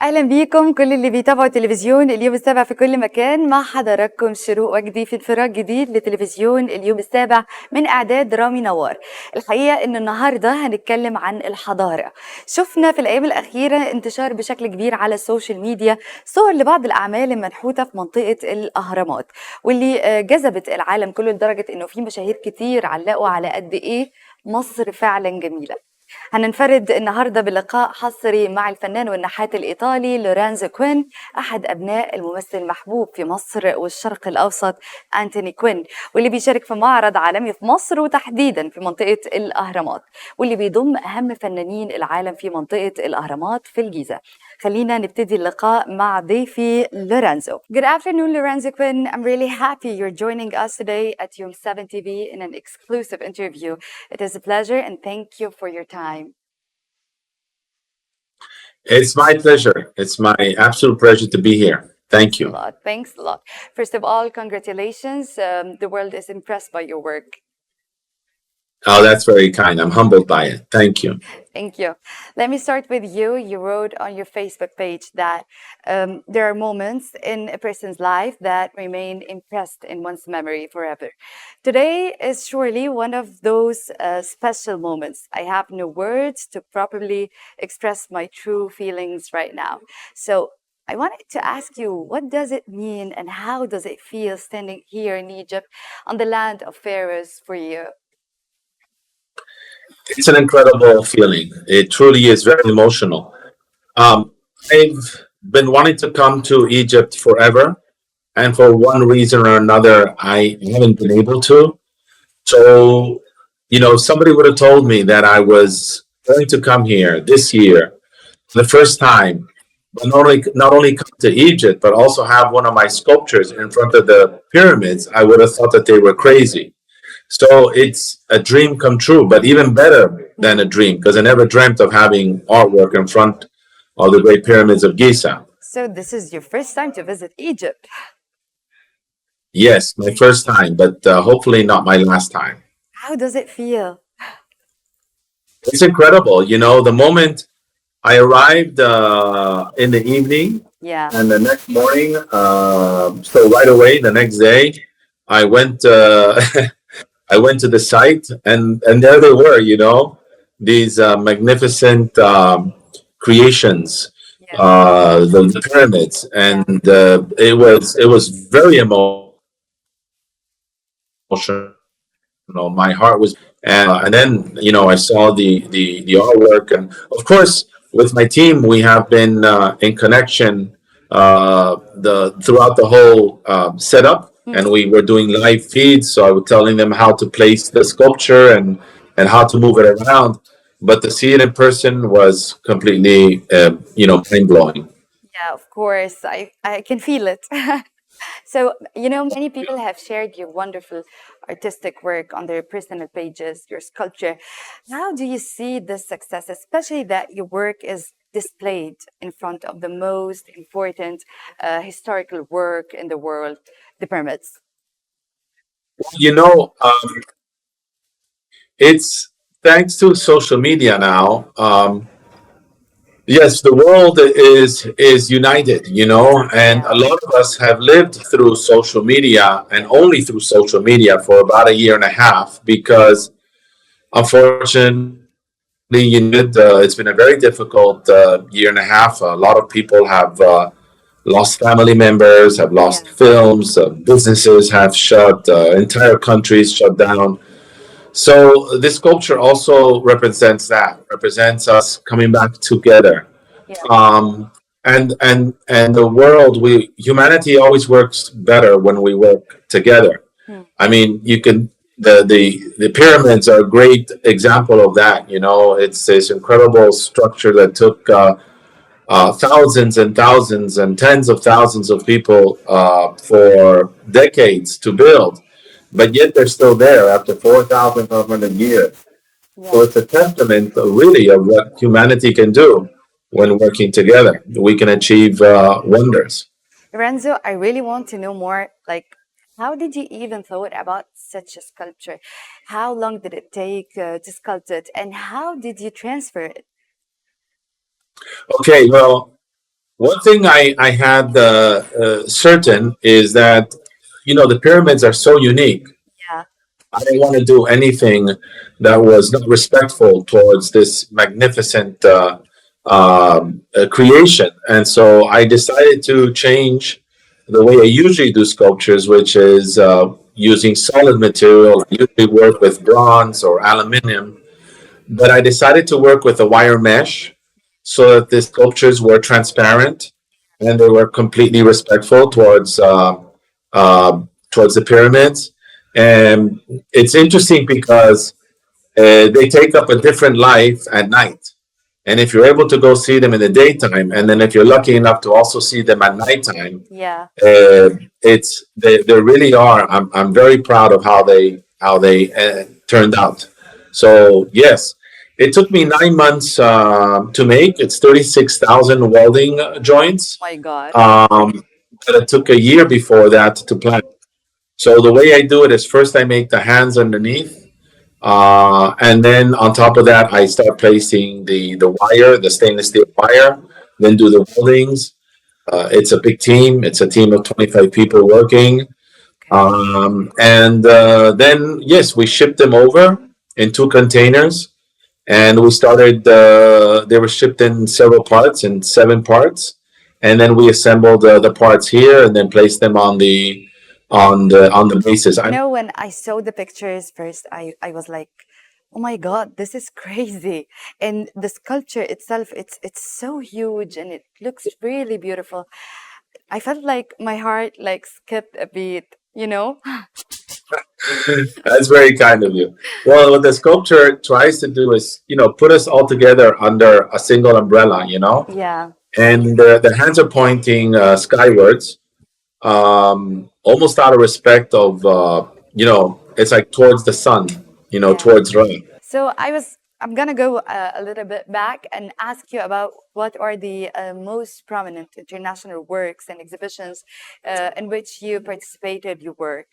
اهلا بيكم كل اللي بيتابعوا تلفزيون اليوم السابع في كل مكان. مع حضراتكم شروق وجدي في انفراد جديد لتلفزيون اليوم السابع من اعداد رامي نوار. الحقيقه ان النهارده هنتكلم عن الحضاره. شفنا في الايام الاخيره انتشار بشكل كبير على السوشيال ميديا صور لبعض الاعمال المنحوته في منطقه الاهرامات، واللي جذبت العالم كله لدرجه انه في مشاهير كتير علقوا على قد ايه مصر فعلا جميله. هننفرد النهارده بلقاء حصري مع الفنان والنحات الإيطالي لورينزو كوين، أحد أبناء الممثل المحبوب في مصر والشرق الأوسط أنتوني كوين، واللي بيشارك في معرض عالمي في مصر وتحديدا في منطقة الأهرامات، واللي بيضم أهم فنانين العالم في منطقة الأهرامات في الجيزة. خلينا نبتدي اللقاء مع ضيفي لورينزو. Good afternoon, Lorenzo Quinn. I'm really happy you're joining us today at Yom 7 TV in an exclusive interview. It is a pleasure and thank you for your time. It's my pleasure. It's my absolute pleasure to be here. Thank you. Thanks a lot. First of all, congratulations. The world is impressed by your work. Oh, that's very kind. I'm humbled by it. Thank you. Thank you. Let me start with you. You wrote on your Facebook page that there are moments in a person's life that remain impressed in one's memory forever. Today is surely one of those special moments. I have no words to properly express my true feelings right now. So I wanted to ask you, what does it mean and how does it feel standing here in Egypt on the land of pharaohs for you? It's an incredible feeling. It truly is very emotional. I've been wanting to come to Egypt forever, and for one reason or another, I haven't been able to. So, somebody would have told me that I was going to come here this year, the first time, but not only come to Egypt, but also have one of my sculptures in front of the pyramids, I would have thought that they were crazy. So it's a dream come true, but even better than a dream, because I never dreamt of having artwork in front of the Great Pyramids of Giza. So this is your first time to visit Egypt? Yes, my first time, but hopefully not my last time. How does it feel? It's incredible. The moment I arrived in the evening, Yeah. and the next morning, so right away, the next day, I went I went to the site, and there they were, these magnificent creations, the pyramids, and it was very emotional. My heart was, and then I saw the artwork, and of course with my team we have been in connection throughout the whole setup. And we were doing live feeds, so I was telling them how to place the sculpture and how to move it around. But to see it in person was completely, mind blowing. Yeah, of course, I can feel it. So, many people have shared your wonderful artistic work on their personal pages, your sculpture. How do you see this success, especially that your work is displayed in front of the most important historical work in the world, the pyramids? It's thanks to social media now. Yes, the world is united, and a lot of us have lived through social media and only through social media for about a year and a half, because unfortunately, it's been a very difficult year and a half. A lot of people have lost family members, have lost films, businesses have shut, entire countries shut down. So this sculpture also represents us coming back together. Yeah. And the world, humanity always works better when we work together. I mean, the pyramids are a great example of that. It's this incredible structure that took thousands and thousands and tens of thousands of people for decades to build, but yet they're still there after 4,500 years. Yeah. So it's a testament, really, of what humanity can do when working together. We can achieve wonders. Lorenzo, I really want to know more, how did you even thought about such a sculpture? How long did it take to sculpt it, and how did you transfer it? Okay, well, One thing I had certain is that, the pyramids are so unique. Yeah. I didn't want to do anything that was not respectful towards this magnificent creation. And so I decided to change the way I usually do sculptures, which is using solid material. I usually work with bronze or aluminum, but I decided to work with a wire mesh so that the sculptures were transparent and they were completely respectful towards the pyramids. And it's interesting because they take up a different life at night. And if you're able to go see them in the daytime, and then if you're lucky enough to also see them at nighttime, Yeah. they really are. I'm very proud of how they turned out. So yes, it took me 9 months to make. It's 36,000 welding joints. My God. But it took a year before that to plan. So the way I do it is first I make the hands underneath, and then on top of that I start placing the wire, the stainless steel wire. Then do the weldings. It's a big team. It's a team of 25 people working. And then yes, we shipped them over in 2 containers, and we started. They were shipped in several parts, in 7 parts, and then we assembled the parts here, and then placed them on the bases. You know, when I saw the pictures first, I was like, oh my God, this is crazy. And the sculpture itself, it's so huge and it looks really beautiful. I felt like my heart like skipped a beat, you know? That's very kind of you. Well, what the sculpture tries to do is, put us all together under a single umbrella, Yeah. and the hands are pointing skywards, almost out of respect of, it's like towards the sun, Yeah. towards rain. So I'm gonna go a little bit back and ask you about what are the most prominent international works and exhibitions in which you participated, your work.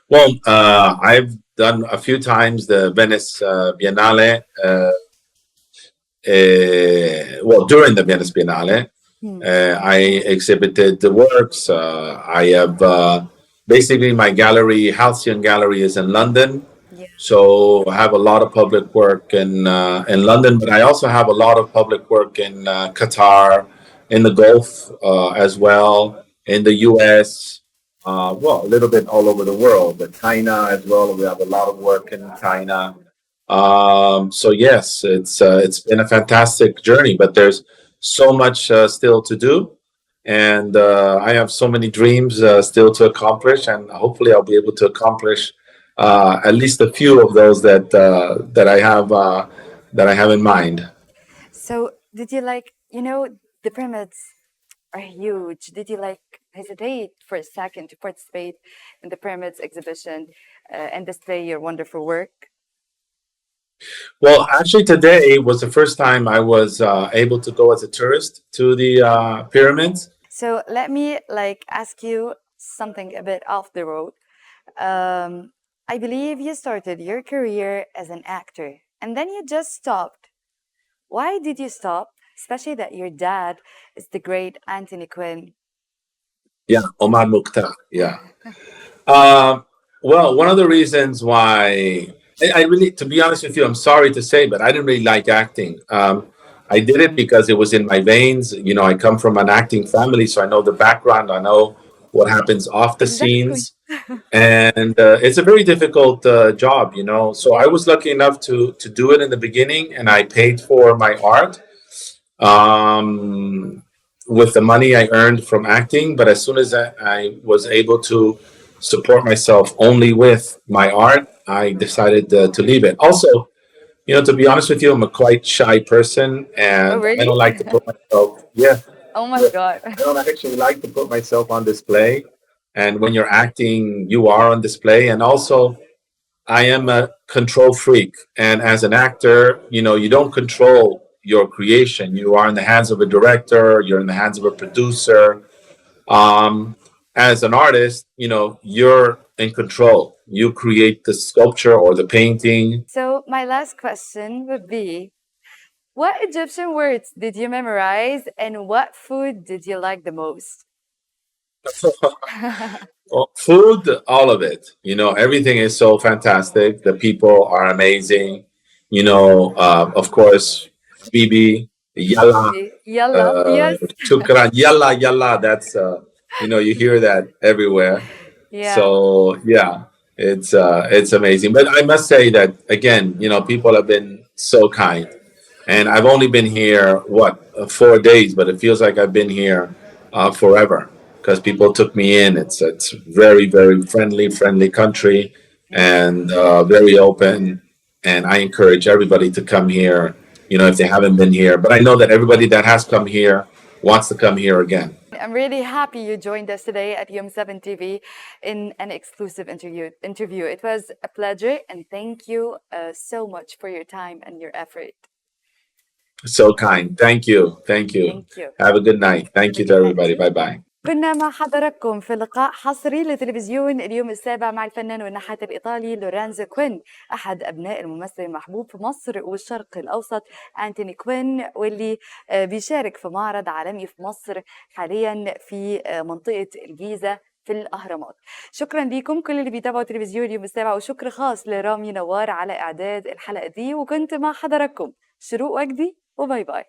Well, I've done a few times the Venice Biennale. Well, during the Venice Biennale, I exhibited the works. I have basically my gallery, Halcyon Gallery, is in London. Yeah. So I have a lot of public work in London, but I also have a lot of public work in Qatar, in the Gulf as well, in the U.S. Well, a little bit all over the world, but China as well. We have a lot of work in China. So yes, it's been a fantastic journey, but there's so much still to do, and I have so many dreams still to accomplish, and hopefully I'll be able to accomplish at least a few of those that I have in mind. So did you like, the pyramids are huge. Did you like hesitate for a second to participate in the pyramids exhibition and display your wonderful work? Well, actually, today was the first time I was able to go as a tourist to the pyramids. So let me like ask you something a bit off the road. I believe you started your career as an actor and then you just stopped. Why did you stop? Especially that your dad is the great Anthony Quinn. Yeah, Omar Mukhtar. Yeah. Well, one of the reasons why I really, to be honest with you, I'm sorry to say, but I didn't really like acting. I did it because it was in my veins. I come from an acting family, so I know the background. I know what happens off the Exactly. scenes, and it's a very difficult job. So I was lucky enough to do it in the beginning, and I paid for my art with the money I earned from acting. But as soon as I was able to support myself only with my art, I decided to leave it. Also, to be honest with you, I'm a quite shy person, Oh, and I really? don't like to put myself. Yeah, Oh my God. I don't actually like to put myself on display. And when you're acting, you are on display. And also, I am a control freak. And as an actor, you don't control your creation. You are in the hands of a director, you're in the hands of a producer. Um, as an artist, you're in control. You create the sculpture or the painting. So my last question would be, What Egyptian words did you memorize and what food did you like the most? Well, food, all of it. You know, everything is so fantastic. The people are amazing. You know, of course, Bibi, Yalla, Yalla, yes. Shukran, Yalla, Yalla. That's, you hear that everywhere. Yeah. So yeah, it's amazing. But I must say that again, people have been so kind, and I've only been here 4 days, but it feels like I've been here forever because people took me in. It's very very friendly country, and very open. And I encourage everybody to come here. If they haven't been here, but I know that everybody that has come here wants to come here again. I'm really happy you joined us today at Yom 7 TV in an exclusive interview. It was a pleasure, and thank you so much for your time and your effort. So kind. Thank you. Thank you. Have a good night. Thank you to everybody. Bye bye. كنا مع حضراتكم في لقاء حصري لتلفزيون اليوم السابع مع الفنان والنحات الإيطالي لورينزو كوين، أحد أبناء الممثل المحبوب في مصر والشرق الأوسط أنتوني كوين، واللي بيشارك في معرض عالمي في مصر حاليا في منطقة الجيزة في الأهرامات. شكرا لكم كل اللي بيتابعوا تلفزيون اليوم السابع، وشكر خاص لرامي نوار على إعداد الحلقة دي، وكنت مع حضراتكم شروق وجدي، وباي باي.